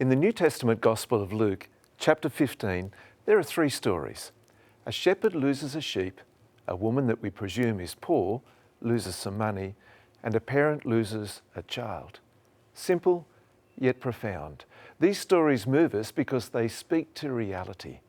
In the New Testament Gospel of Luke, chapter 15, there are three stories. A shepherd loses a sheep, a woman that we presume is poor loses some money, and a parent loses a child. Simple, yet profound. These stories move us because they speak to reality.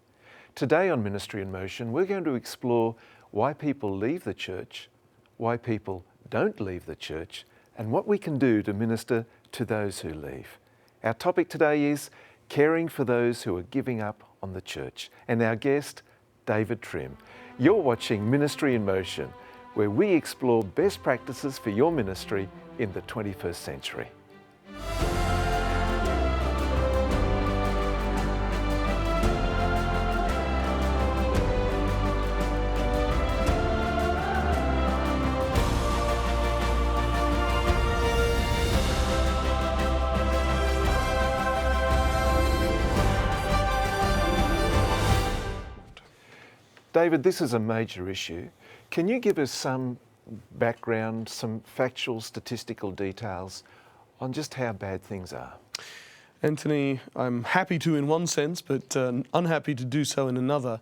Today on Ministry in Motion, we're going to explore why people leave the church, why people don't leave the church, and what we can do to minister to those who leave. Our topic today is caring for those who are giving up on the church, and our guest, David Trim. You're watching Ministry in Motion, where we explore best practices for your ministry in the 21st century. David, this is a major issue. Can you give us some background, some factual, statistical details on just how bad things are? Anthony, I'm happy to in one sense, but unhappy to do so in another.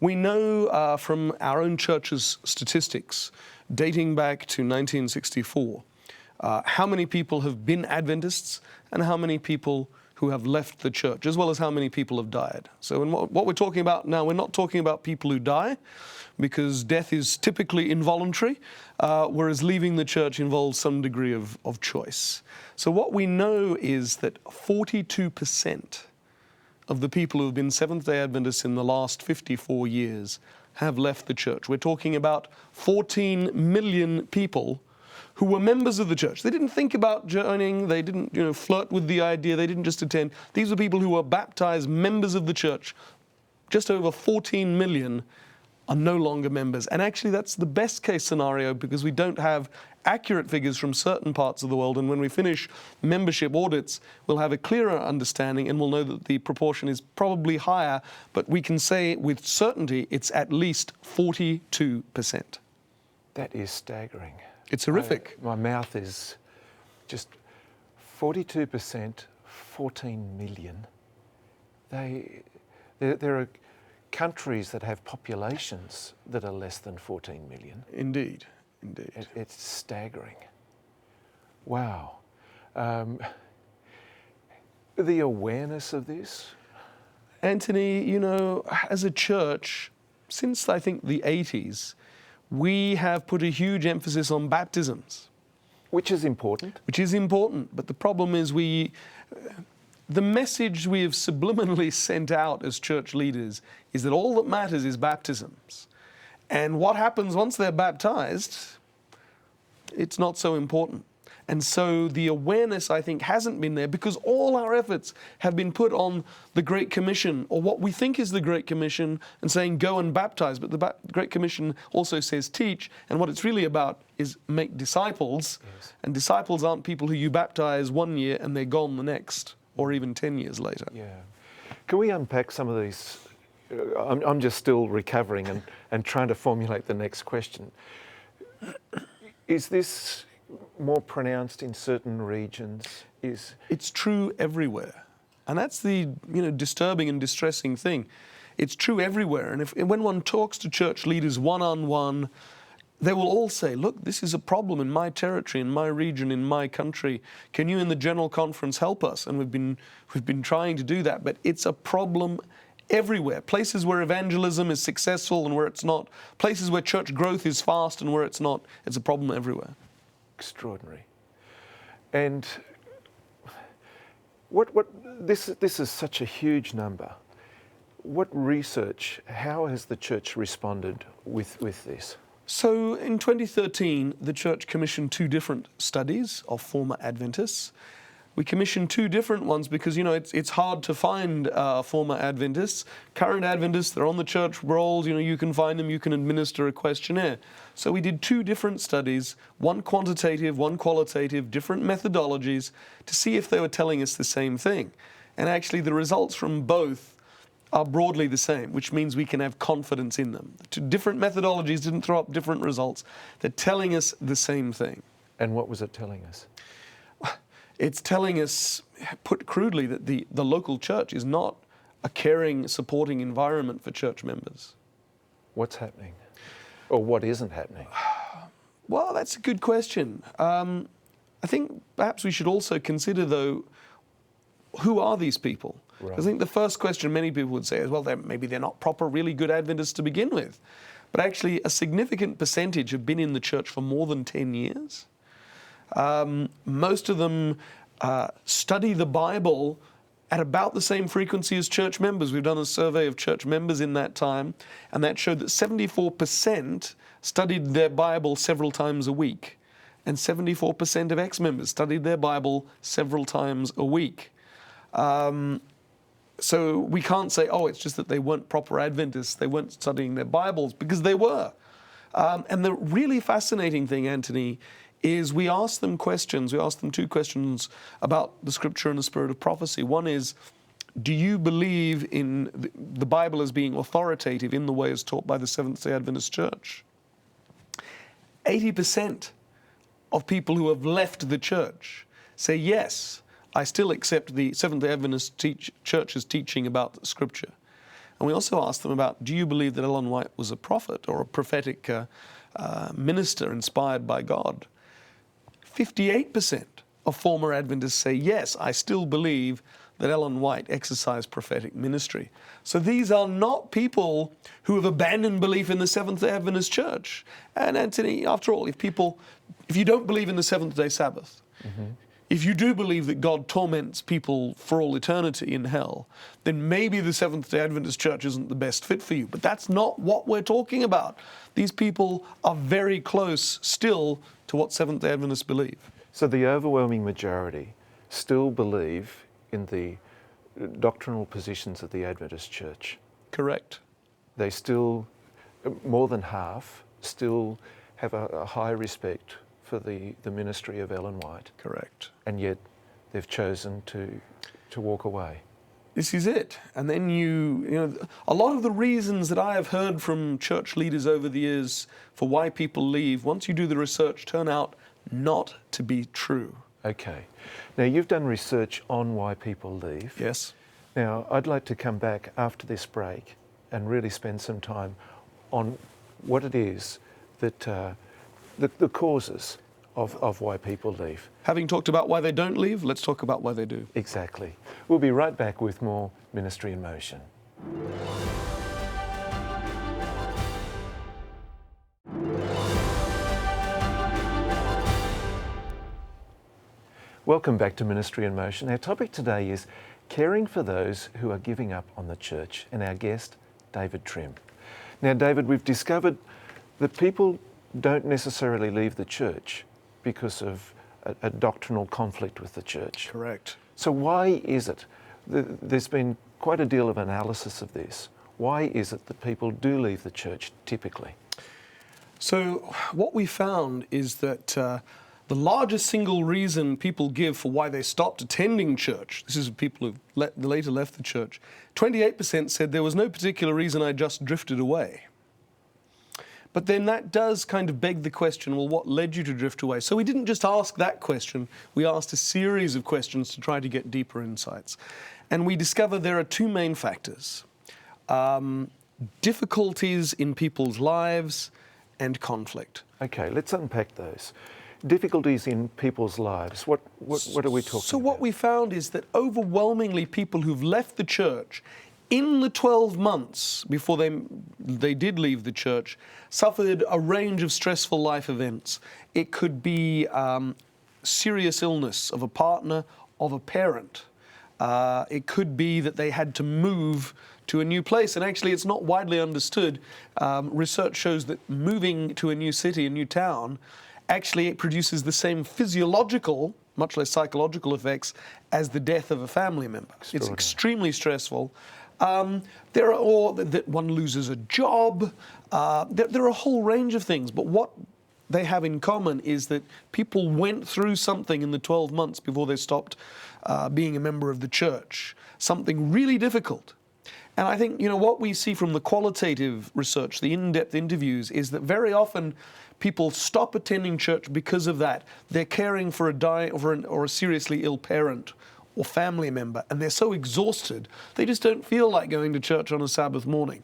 We know from our own church's statistics, dating back to 1964, how many people have been Adventists and how many people who have left the church, as well as how many people have died. So in what we're talking about now, we're not talking about people who die, because death is typically involuntary, whereas leaving the church involves some degree of choice. So what we know is that 42% of the people who have been Seventh-day Adventists in the last 54 years have left the church. We're talking about 14 million people who were members of the church. They didn't think about joining, they didn't flirt with the idea, they didn't just attend. These were people who were baptized members of the church. Just over 14 million are no longer members. And actually that's the best case scenario, because we don't have accurate figures from certain parts of the world, and when we finish membership audits, we'll have a clearer understanding and we'll know that the proportion is probably higher, but we can say with certainty it's at least 42%. That is staggering. It's horrific. My mouth is just 42%, 14 million. There are countries that have populations that are less than 14 million. Indeed. It's staggering. Wow. The awareness of this? Anthony, as a church, since I think the 80s, we have put a huge emphasis on baptisms. Which is important. Which is important, but the problem is the message we have subliminally sent out as church leaders is that all that matters is baptisms. And what happens once they're baptized, it's not so important. And so the awareness, I think, hasn't been there, because all our efforts have been put on the Great Commission, or what we think is the Great Commission, and saying go and baptize. But the Great Commission also says teach, and what it's really about is make disciples. Yes. And disciples aren't people who you baptize one year and they're gone the next, or even 10 years later. Yeah. Can we unpack some of these? I'm just still recovering and trying to formulate the next question. Is this more pronounced in certain regions? It's true everywhere, and that's the disturbing and distressing thing. It's true everywhere, and when one talks to church leaders one-on-one, they will all say, look, this is a problem in my territory, in my region, in my country. Can you in the General Conference help us? And we've been trying to do that, but it's a problem everywhere. Places where evangelism is successful and where it's not. Places where church growth is fast and where it's not. It's a problem everywhere. Extraordinary. And this is such a huge number. What research, how has the church responded with this? So in 2013, the church commissioned 2 different studies of former Adventists. We commissioned 2 different ones because, it's hard to find former Adventists. Current Adventists, they're on the church rolls, you can find them, you can administer a questionnaire. So we did 2 different studies, one quantitative, one qualitative, different methodologies, to see if they were telling us the same thing. And actually the results from both are broadly the same, which means we can have confidence in them. 2 different methodologies didn't throw up different results. They're telling us the same thing. And what was it telling us? It's telling us put crudely, that the local church is not a caring, supporting environment for church members. What's happening? Or what isn't happening? Well, that's a good question. I think perhaps we should also consider, though, who are these people? Right. I think the first question many people would say is, well, maybe they're not proper, really good Adventists to begin with. But actually, a significant percentage have been in the church for more than 10 years. Most of them study the Bible at about the same frequency as church members. We've done a survey of church members in that time, and that showed that 74% studied their Bible several times a week, and 74% of ex-members studied their Bible several times a week. So we can't say, oh, it's just that they weren't proper Adventists, they weren't studying their Bibles, because they were. And the really fascinating thing, Anthony, is we ask them questions. We ask them two questions about the Scripture and the spirit of prophecy. One is, do you believe in the Bible as being authoritative in the way as taught by the Seventh-day Adventist Church? 80% of people who have left the church say, yes, I still accept the Seventh-day Adventist Church's teaching about Scripture. And we also ask them about, do you believe that Ellen White was a prophet or a prophetic minister inspired by God? 58% of former Adventists say, yes, I still believe that Ellen White exercised prophetic ministry. So these are not people who have abandoned belief in the Seventh-day Adventist Church. And Anthony, after all, if you don't believe in the seventh-day Sabbath, if you do believe that God torments people for all eternity in hell, then maybe the Seventh-day Adventist Church isn't the best fit for you. But that's not what we're talking about. These people are very close still to what Seventh-day Adventists believe. So the overwhelming majority still believe in the doctrinal positions of the Adventist Church. Correct. They still, more than half, still have a high respect for the ministry of Ellen White. Correct. And yet they've chosen to walk away. This is it. And then you know, a lot of the reasons that I have heard from church leaders over the years for why people leave, once you do the research, turn out not to be true. Okay. Now, you've done research on why people leave. Yes. Now, I'd like to come back after this break and really spend some time on what it is that the causes of why people leave. Having talked about why they don't leave, let's talk about why they do. Exactly. We'll be right back with more Ministry in Motion. Welcome back to Ministry in Motion. Our topic today is caring for those who are giving up on the church, and our guest, David Trim. Now, David, we've discovered that people don't necessarily leave the church because of a doctrinal conflict with the church. Correct. So why is it? There's been quite a deal of analysis of this. Why is it that people do leave the church typically? So what we found is that the largest single reason people give for why they stopped attending church, this is people who later left the church, 28% said there was no particular reason, I just drifted away. But then that does kind of beg the question, well, what led you to drift away? So we didn't just ask that question, we asked a series of questions to try to get deeper insights. And we discovered there are two main factors. Difficulties in people's lives and conflict. Okay, let's unpack those. Difficulties in people's lives. What are we talking about? So what we found is that overwhelmingly people who've left the church in the 12 months before they did leave the church suffered a range of stressful life events. It could be serious illness of a partner, of a parent. It could be that they had to move to a new place. And actually, it's not widely understood. Research shows that moving to a new city, a new town, actually it produces the same physiological, much less psychological effects as the death of a family member. It's extremely stressful. There are that one loses a job. There are a whole range of things. But what they have in common is that people went through something in the 12 months before they stopped being a member of the church, something really difficult. And I think, you know, what we see from the qualitative research, the in-depth interviews, is that very often people stop attending church because of that. They're caring for a dying or a seriously ill parent or family member, and they're so exhausted, they just don't feel like going to church on a Sabbath morning.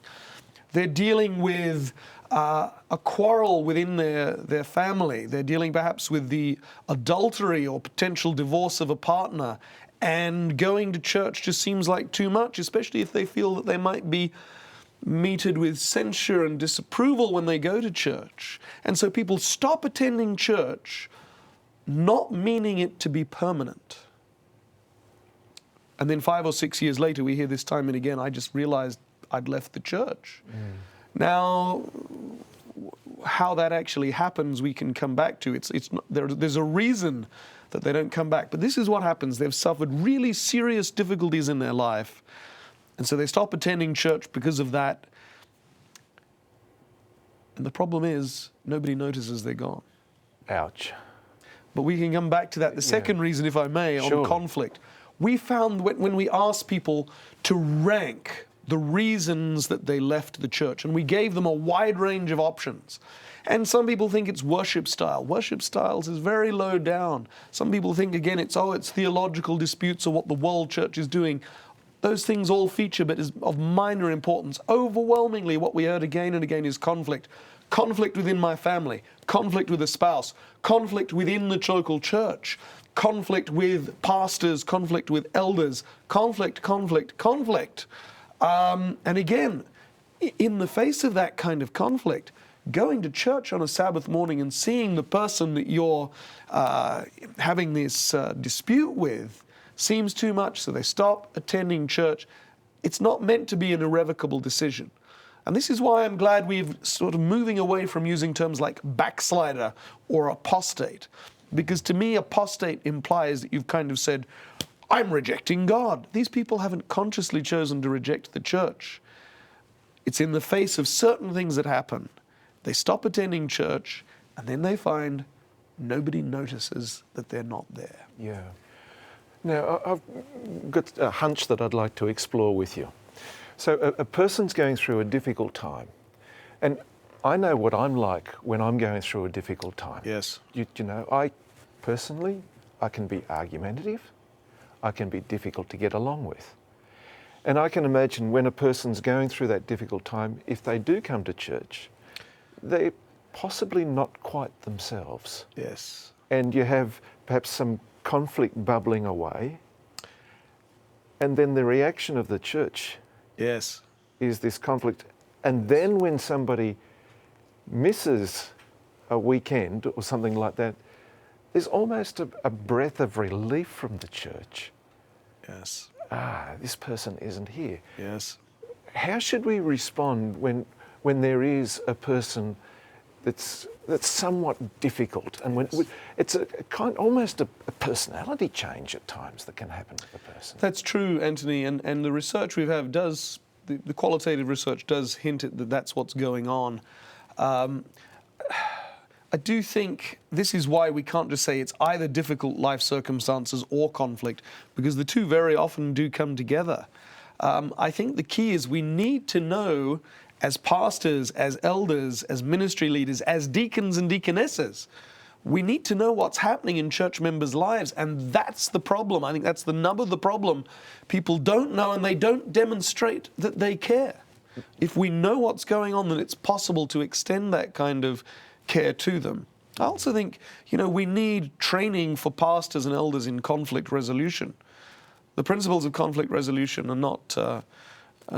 They're dealing with a quarrel within their family. They're dealing perhaps with the adultery or potential divorce of a partner, and going to church just seems like too much, especially if they feel that they might be meted with censure and disapproval when they go to church. And so people stop attending church, not meaning it to be permanent. And then 5 or 6 years later, we hear this time and again, I just realized I'd left the church. Now, how that actually happens, we can come back to. It's not, there's a reason that they don't come back. But this is what happens. They've suffered really serious difficulties in their life. And so they stop attending church because of that. And the problem is, nobody notices they're gone. Ouch. But we can come back to that. The second reason, if I may, on conflict. We found when we asked people to rank the reasons that they left the church, and we gave them a wide range of options. And some people think it's worship style. Worship styles is very low down. Some people think, again, it's theological disputes or what the world church is doing. Those things all feature, but is of minor importance. Overwhelmingly, what we heard again and again is conflict. Conflict within my family, conflict with a spouse, conflict within the local church, conflict with pastors, conflict with elders, conflict. And again, in the face of that kind of conflict, going to church on a Sabbath morning and seeing the person that you're having this dispute with seems too much, so they stop attending church. It's not meant to be an irrevocable decision. And this is why I'm glad we're sort of moving away from using terms like backslider or apostate. Because to me, apostate implies that you've kind of said, I'm rejecting God. These people haven't consciously chosen to reject the church. It's in the face of certain things that happen. They stop attending church, and then they find nobody notices that they're not there. Yeah. Now, I've got a hunch that I'd like to explore with you. So a person's going through a difficult time, and I know what I'm like when I'm going through a difficult time. Yes. You know, I personally can be argumentative, I can be difficult to get along with. And I can imagine when a person's going through that difficult time, if they do come to church, they're possibly not quite themselves. Yes. And you have perhaps some conflict bubbling away, and then the reaction of the church Yes. is this conflict. And then when somebody misses a weekend or something like that, there's almost a breath of relief from the church. Yes. This person isn't here. Yes. How should we respond when there is a person that's somewhat difficult, and when it's almost a personality change at times that can happen with the person? That's true, Anthony, and the research we have does, the qualitative research does hint at that that's what's going on. I do think this is why we can't just say it's either difficult life circumstances or conflict, because the two very often do come together. I think the key is we need to know, as pastors, as elders, as ministry leaders, as deacons and deaconesses, we need to know what's happening in church members' lives, and that's the problem. I think that's the nub of the problem. People don't know, and they don't demonstrate that they care. If we know what's going on, then it's possible to extend that kind of care to them. I also think, we need training for pastors and elders in conflict resolution. The principles of conflict resolution are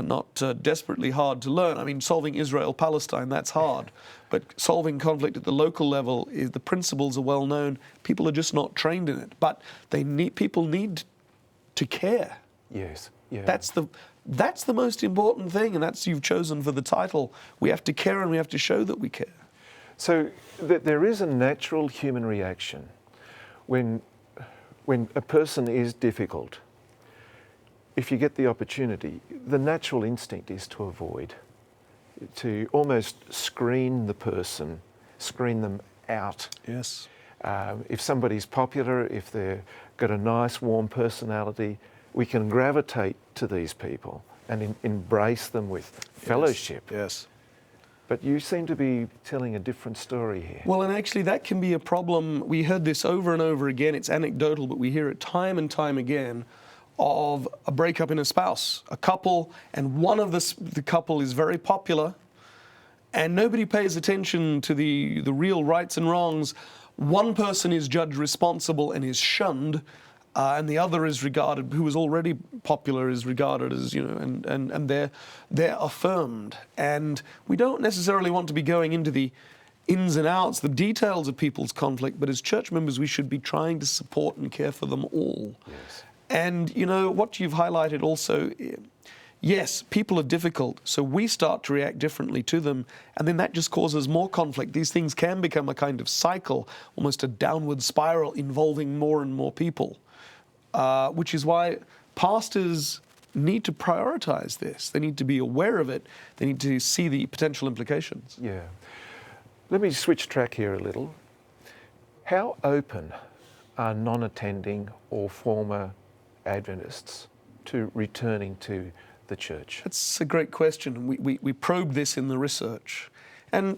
not desperately hard to learn. I mean, solving Israel-Palestine, that's hard. But solving conflict at the local level, the principles are well known. People are just not trained in it. But people need to care. Yes. Yeah. That's the most important thing, and that's you've chosen for the title. We have to care, and we have to show that we care. So there is a natural human reaction when a person is difficult. If you get the opportunity, the natural instinct is to avoid, to almost screen the person, screen them out. Yes. If somebody's popular, if they've got a nice, warm personality, we can gravitate to these people and embrace them with fellowship. Yes. But you seem to be telling a different story here. Well, and actually that can be a problem. We heard this over and over again. It's anecdotal, but we hear it time and time again. of a breakup in a spouse, a couple, and one of the couple is very popular, and nobody pays attention to the real rights and wrongs. One person is judged responsible and is shunned, and the other is regarded, who is already popular, is regarded as, and they're affirmed. And we don't necessarily want to be going into the ins and outs, the details of people's conflict, but as church members, we should be trying to support and care for them all. Yes. And, what you've highlighted also, yes, people are difficult, so we start to react differently to them, and then that just causes more conflict. These things can become a kind of cycle, almost a downward spiral involving more and more people, which is why pastors need to prioritize this. They need to be aware of it. They need to see the potential implications. Yeah. Let me switch track here a little. How open are non-attending or former Adventists to returning to the church? That's a great question. We probed this in the research. And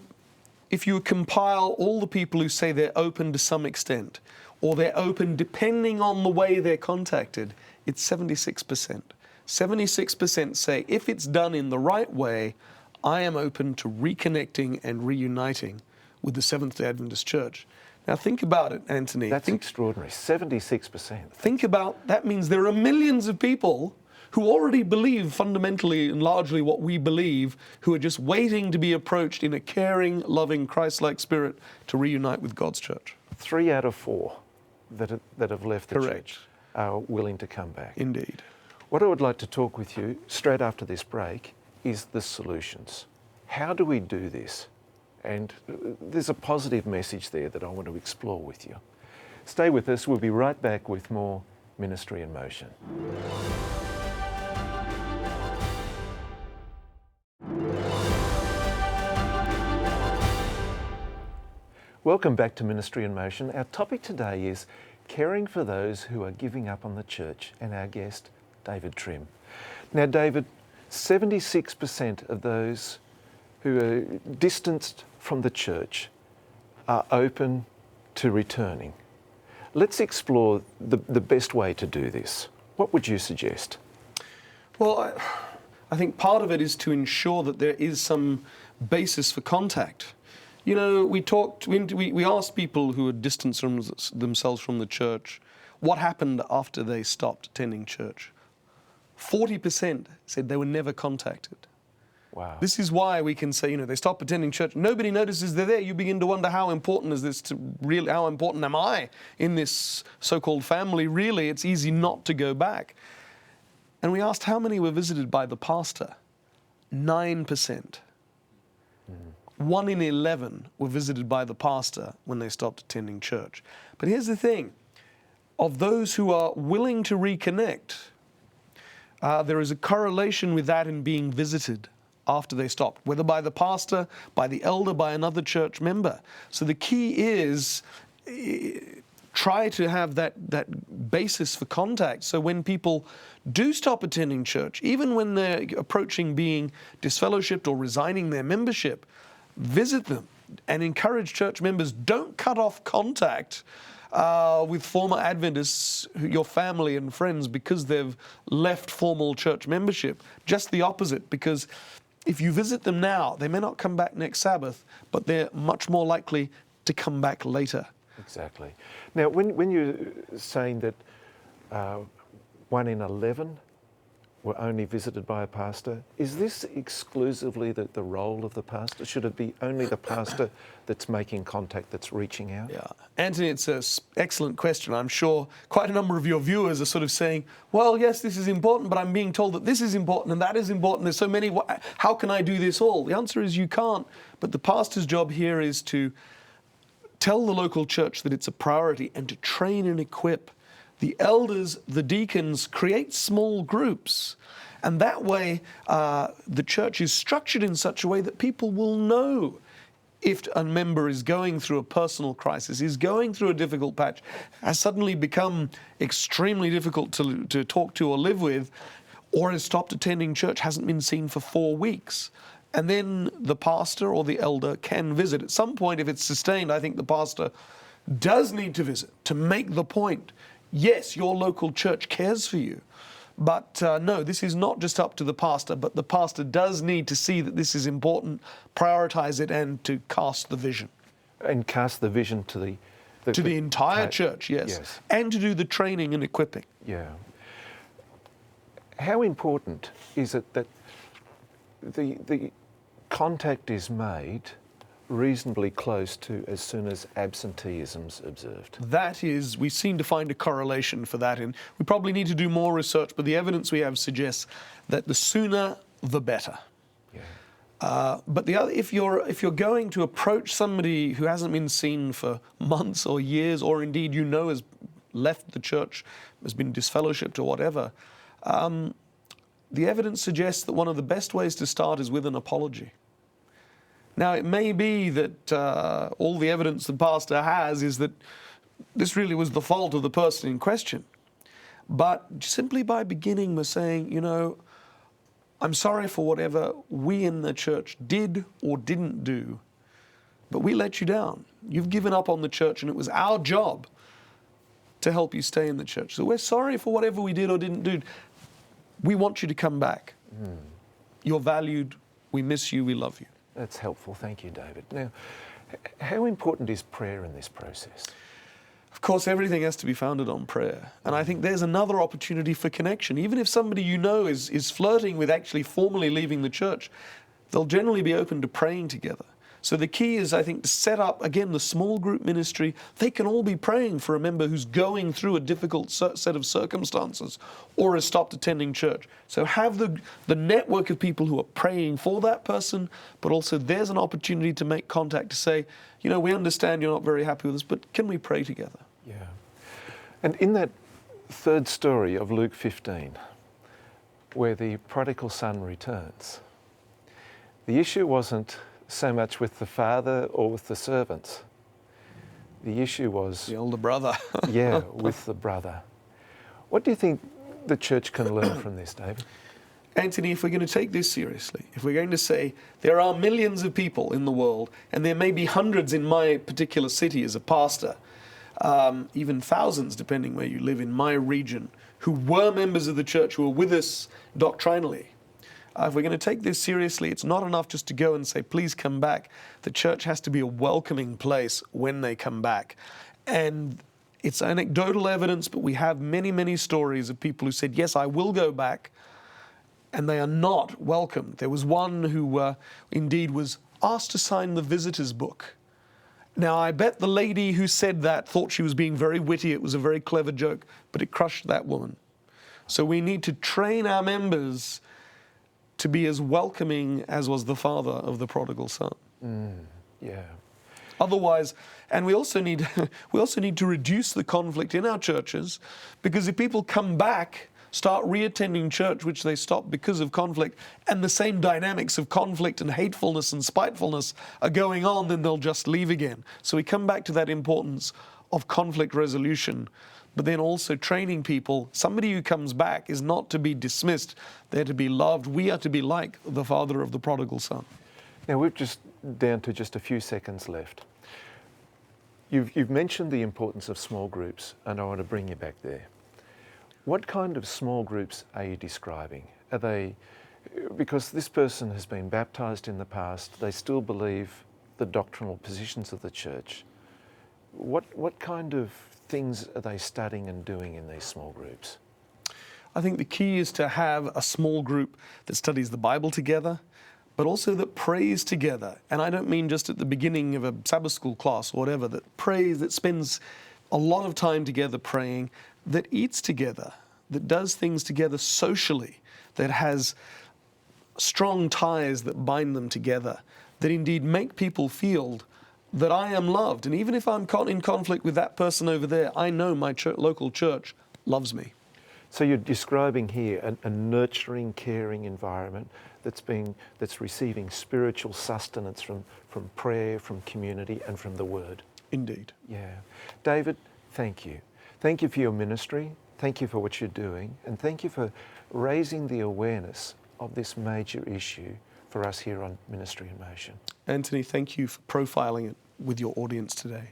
if you compile all the people who say they're open to some extent, or they're open depending on the way they're contacted, it's 76%. 76% say, if it's done in the right way, I am open to reconnecting and reuniting with the Seventh-day Adventist Church. Now think about it, Anthony. That's extraordinary, 76%. Think about, that means there are millions of people who already believe fundamentally and largely what we believe, who are just waiting to be approached in a caring, loving, Christ-like spirit to reunite with God's church. 3 out of 4 that have left the Correct. church are willing to come back. Indeed. What I would like to talk with you straight after this break is the solutions. How do we do this? And there's a positive message there that I want to explore with you. Stay with us. We'll be right back with more Ministry in Motion. Welcome back to Ministry in Motion. Our topic today is caring for those who are giving up on the church, and our guest, David Trim. Now, David, 76% of those who are distanced from the church are open to returning. Let's explore the best way to do this. What would you suggest? Well, I think part of it is to ensure that there is some basis for contact. We asked people who had distanced themselves from the church, what happened after they stopped attending church? 40% said they were never contacted. Wow. This is why we can say, they stop attending church. Nobody notices they're there. You begin to wonder, how important is this to really, how important am I in this so-called family? Really, it's easy not to go back. And we asked how many were visited by the pastor. 9%. 1 in 11 were visited by the pastor when they stopped attending church. But here's the thing. Of those who are willing to reconnect, there is a correlation with that in being visited after they stopped, whether by the pastor, by the elder, by another church member. So the key is try to have that basis for contact. So when people do stop attending church, even when they're approaching being disfellowshipped or resigning their membership, visit them and encourage church members, don't cut off contact with former Adventists, your family and friends, because they've left formal church membership. Just the opposite, because if you visit them now, they may not come back next Sabbath, but they're much more likely to come back later. Exactly. Now, when you're saying that 1 in 11 were only visited by a pastor, is this exclusively the role of the pastor? Should it be only the pastor that's making contact, that's reaching out? Yeah. Anthony, it's an excellent question. I'm sure quite a number of your viewers are sort of saying, well, yes, this is important, but I'm being told that this is important and that is important. There's so many. How can I do this all? The answer is you can't. But the pastor's job here is to tell the local church that it's a priority and to train and equip. The elders, the deacons, create small groups. And that way, the church is structured in such a way that people will know if a member is going through a personal crisis, is going through a difficult patch, has suddenly become extremely difficult to talk to or live with, or has stopped attending church, hasn't been seen for 4 weeks. And then the pastor or the elder can visit. At some point, if it's sustained, I think the pastor does need to visit to make the point. Yes, your local church cares for you, But no, this is not just up to the pastor, but the pastor does need to see that this is important, prioritize it, and to cast the vision. And cast the vision to the entire church, yes. And to do the training and equipping. Yeah. How important is it that the contact is made reasonably close to as soon as absenteeism's observed? That is, we seem to find a correlation for that, and we probably need to do more research, but the evidence we have suggests that the sooner, the better. Yeah. But the other, if you're going to approach somebody who hasn't been seen for months or years, or indeed has left the church, has been disfellowshipped or whatever, the evidence suggests that one of the best ways to start is with an apology. Now, it may be that all the evidence the pastor has is that this really was the fault of the person in question. But simply by beginning by saying, I'm sorry for whatever we in the church did or didn't do, but we let you down. You've given up on the church, and it was our job to help you stay in the church. So we're sorry for whatever we did or didn't do. We want you to come back. You're valued. We miss you. We love you. That's helpful. Thank you, David. Now, how important is prayer in this process? Of course, everything has to be founded on prayer. And I think there's another opportunity for connection. Even if somebody is flirting with actually formally leaving the church, they'll generally be open to praying together. So the key is, I think, to set up, again, the small group ministry. They can all be praying for a member who's going through a difficult set of circumstances or has stopped attending church. So have the network of people who are praying for that person, but also there's an opportunity to make contact to say, we understand you're not very happy with us, but can we pray together? Yeah. And in that third story of Luke 15, where the prodigal son returns, the issue wasn't so much with the father or with the servants. The issue was the older brother. with the brother. What do you think the church can learn from this, David? Anthony, if we're going to take this seriously, if we're going to say there are millions of people in the world, and there may be hundreds in my particular city as a pastor, even thousands, depending where you live in my region, who were members of the church, who are with us doctrinally, if we're going to take this seriously, it's not enough just to go and say, please come back. The church has to be a welcoming place when they come back. And it's anecdotal evidence, but we have many, many stories of people who said, yes, I will go back, and they are not welcomed. There was one who indeed was asked to sign the visitor's book. Now, I bet the lady who said that thought she was being very witty. It was a very clever joke, but it crushed that woman. So we need to train our members to be as welcoming as was the father of the prodigal son. Yeah. Otherwise, and we also need to reduce the conflict in our churches, because if people come back, start reattending church, which they stopped because of conflict, and the same dynamics of conflict and hatefulness and spitefulness are going on, then they'll just leave again. So we come back to that importance of conflict resolution, but then also training people. Somebody who comes back is not to be dismissed. They're to be loved. We are to be like the father of the prodigal son. Now, we're just down to just a few seconds left. You've mentioned the importance of small groups, and I want to bring you back there. What kind of small groups are you describing? Are they, because this person has been baptised in the past, they still believe the doctrinal positions of the church. What kind of things are they studying and doing in these small groups? I think the key is to have a small group that studies the Bible together, but also that prays together. And I don't mean just at the beginning of a Sabbath school class or whatever, that prays, that spends a lot of time together praying, that eats together, that does things together socially, that has strong ties that bind them together, that indeed make people feel that I am loved. And even if I'm in conflict with that person over there, I know my local church loves me. So you're describing here a nurturing, caring environment that's receiving spiritual sustenance from prayer, from community, and from the Word. Indeed. Yeah. David, thank you. Thank you for your ministry. Thank you for what you're doing. And thank you for raising the awareness of this major issue for us here on Ministry in Motion. Anthony, thank you for profiling it with your audience today.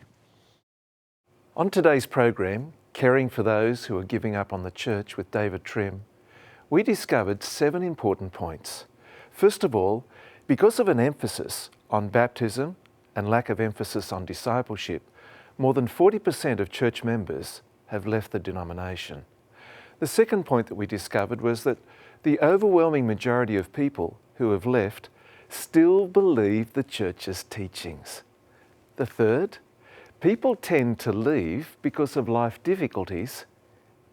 On today's program, Caring for Those Who Are Giving Up on the Church with David Trim, we discovered 7 important points. First of all, because of an emphasis on baptism and lack of emphasis on discipleship, more than 40% of church members have left the denomination. The second point that we discovered was that the overwhelming majority of people who have left still believe the church's teachings. The third, people tend to leave because of life difficulties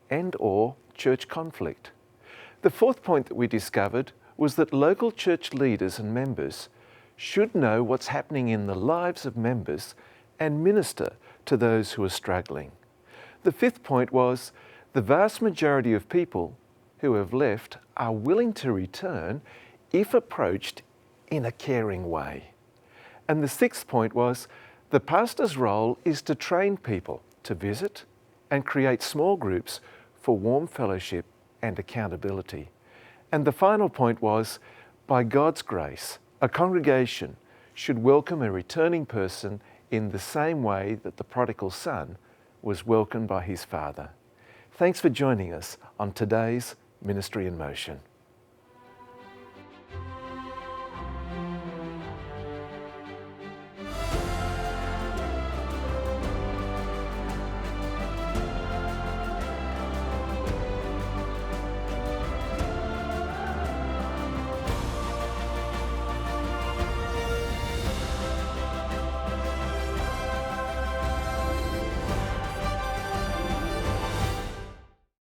and/or church conflict. The fourth point that we discovered was that local church leaders and members should know what's happening in the lives of members and minister to those who are struggling. The fifth point was the vast majority of people who have left are willing to return if approached in a caring way. And the sixth point was the pastor's role is to train people to visit and create small groups for warm fellowship and accountability. And the final point was, by God's grace, a congregation should welcome a returning person in the same way that the prodigal son was welcomed by his father. Thanks for joining us on today's Ministry in Motion.